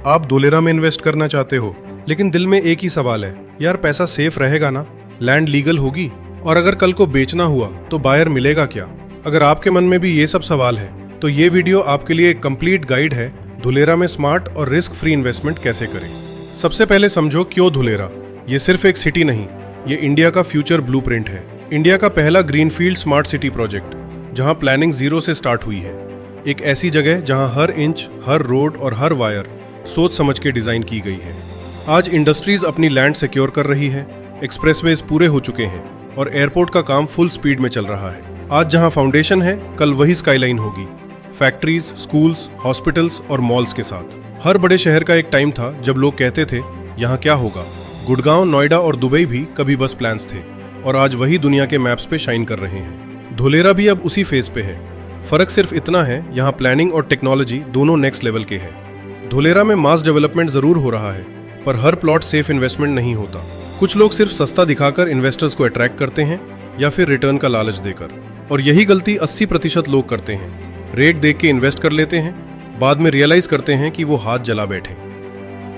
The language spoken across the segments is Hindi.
आप धुलेरा में इन्वेस्ट करना चाहते हो, लेकिन दिल में एक ही सवाल है, यार पैसा सेफ रहेगा ना, लैंड लीगल होगी, और अगर कल को बेचना हुआ तो बायर मिलेगा क्या? अगर आपके मन में भी ये सब सवाल है तो ये वीडियो आपके लिए एक कंप्लीट गाइड है धुलेरा में स्मार्ट और रिस्क फ्री इन्वेस्टमेंट कैसे करें। सबसे पहले समझो क्यों धुलेरा। ये सिर्फ एक सिटी नहीं, ये इंडिया का फ्यूचर ब्लूप्रिंट है। इंडिया का पहला ग्रीनफील्ड स्मार्ट सिटी प्रोजेक्ट, जहां प्लानिंग जीरो से स्टार्ट हुई है। एक ऐसी जगह जहां हर इंच, हर रोड और हर वायर सोच समझ के डिजाइन की गई है। आज इंडस्ट्रीज अपनी लैंड सिक्योर कर रही है, एक्सप्रेसवेज पूरे हो चुके हैं और एयरपोर्ट का काम फुल स्पीड में चल रहा है। आज जहां फाउंडेशन है, कल वही स्काईलाइन होगी, फैक्ट्रीज, स्कूल्स, हॉस्पिटल्स और मॉल्स के साथ। हर बड़े शहर का एक टाइम था जब लोग कहते थे यहाँ क्या होगा। गुड़गांव, नोएडा और दुबई भी कभी बस प्लान्स थे, और आज वही दुनिया के मैप्स पे शाइन कर रहे हैं। धुलेरा भी अब उसी फेज पे है। फर्क सिर्फ इतना है, यहाँ प्लानिंग और टेक्नोलॉजी दोनों नेक्स्ट लेवल के हैं। धुलेरा में मास डेवलपमेंट जरूर हो रहा है, पर हर प्लॉट सेफ इन्वेस्टमेंट नहीं होता। कुछ लोग सिर्फ सस्ता दिखाकर इन्वेस्टर्स को अट्रैक्ट करते हैं या फिर रिटर्न का लालच देकर, और यही गलती 80% लोग करते हैं। रेट देख के इन्वेस्ट कर लेते हैं, बाद में रियलाइज करते हैं कि वो हाथ जला बैठे।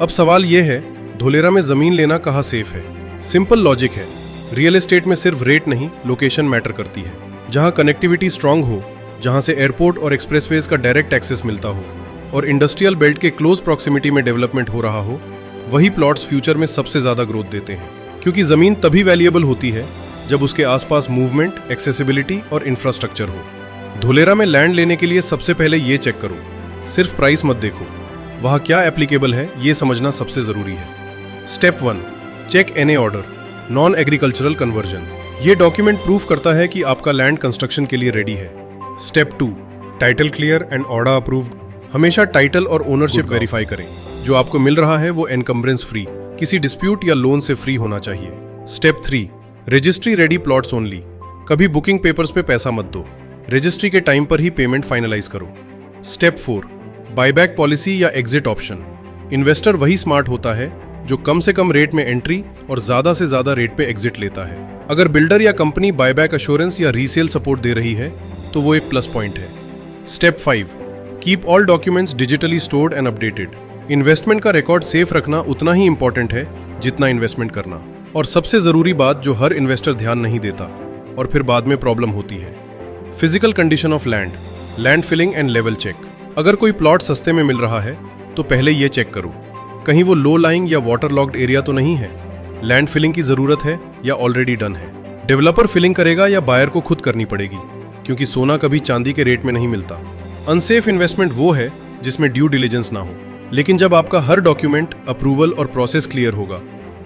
अब सवाल ये है, धुलेरा में जमीन लेना कहाँ सेफ है? सिंपल लॉजिक है, रियल एस्टेट में सिर्फ रेट नहीं, लोकेशन मैटर करती है। जहाँ कनेक्टिविटी स्ट्रांग हो, जहाँ से एयरपोर्ट और एक्सप्रेसवेज का डायरेक्ट एक्सेस मिलता हो और इंडस्ट्रियल बेल्ट के क्लोज प्रॉक्सिमिटी में डेवलपमेंट हो रहा हो, वही प्लॉट्स फ्यूचर में सबसे ज्यादा ग्रोथ देते हैं। क्योंकि जमीन तभी वैल्यूएबल होती है जब उसके आसपास मूवमेंट, एक्सेसिबिलिटी और इंफ्रास्ट्रक्चर हो। धुलेरा में लैंड लेने के लिए सबसे पहले ये चेक करो, सिर्फ प्राइस मत देखो, वहाँ क्या एप्लीकेबल है ये समझना सबसे जरूरी है। Step 1, check NA order, non agricultural conversion. ये डॉक्यूमेंट प्रूफ करता है कि आपका लैंड कंस्ट्रक्शन के लिए रेडी है। Step 2, title clear and order approved. हमेशा टाइटल और ओनरशिप वेरीफाई करें। जो आपको मिल रहा है वो एनकम्ब्रेंस फ्री, किसी डिस्प्यूट या लोन से फ्री होना चाहिए। Step 3, registry ready plots only. कभी बुकिंग पेपर्स पे पैसा मत दो, रजिस्ट्री के टाइम पर ही पेमेंट फाइनलाइज करो। स्टेप 4, बायबैक पॉलिसी या एग्जिट ऑप्शन। इन्वेस्टर वही स्मार्ट होता है जो कम से कम रेट में एंट्री और ज्यादा से ज्यादा रेट पे एग्जिट लेता है। अगर बिल्डर या कंपनी बायबैक अश्योरेंस या रीसेल सपोर्ट दे रही है तो वो एक प्लस पॉइंट है। Step 5, keep all documents digitally stored and updated. Investment का रिकॉर्ड सेफ रखना उतना ही इंपॉर्टेंट है जितना इन्वेस्टमेंट करना। और सबसे जरूरी बात जो हर इन्वेस्टर ध्यान नहीं देता और फिर बाद में प्रॉब्लम होती है, physical condition of land, land filling and level check. अगर कोई प्लॉट सस्ते में मिल रहा है तो पहले ये चेक करो, कहीं वो लो लाइंग या वाटर लॉक्ड एरिया तो नहीं है, लैंड फिलिंग की जरूरत है या ऑलरेडी डन है, डेवलपर फिलिंग करेगा या बायर को खुद करनी पड़ेगी, क्योंकि सोना कभी चांदी के रेट में नहीं मिलता। अनसेफ इन्वेस्टमेंट वो है जिसमें ड्यू डिलिजेंस ना हो, लेकिन जब आपका हर डॉक्यूमेंट, अप्रूवल और प्रोसेस क्लियर होगा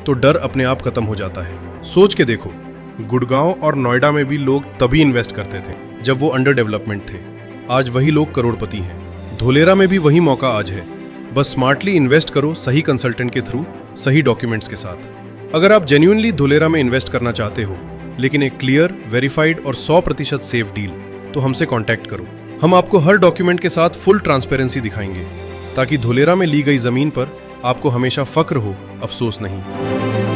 तो डर अपने आप खत्म हो जाता है। सोच के देखो, गुड़गांव और नोएडा में भी लोग तभी इन्वेस्ट करते थे जब वो अंडर डेवलपमेंट थे। आज वही लोग करोड़पति हैं। धुलेरा में भी वही मौका आज है, बस स्मार्टली इन्वेस्ट करो, सही कंसल्टेंट के थ्रू, सही डॉक्यूमेंट्स के साथ। अगर आप जेन्युइनली धुलेरा में इन्वेस्ट करना चाहते हो, लेकिन एक क्लियर, वेरीफाइड और 100% सेफ डील, तो हमसे कॉन्टैक्ट करो। हम आपको हर डॉक्यूमेंट के साथ फुल ट्रांसपेरेंसी दिखाएंगे, ताकि धुलेरा में ली गई जमीन पर आपको हमेशा फक्र हो, अफसोस नहीं।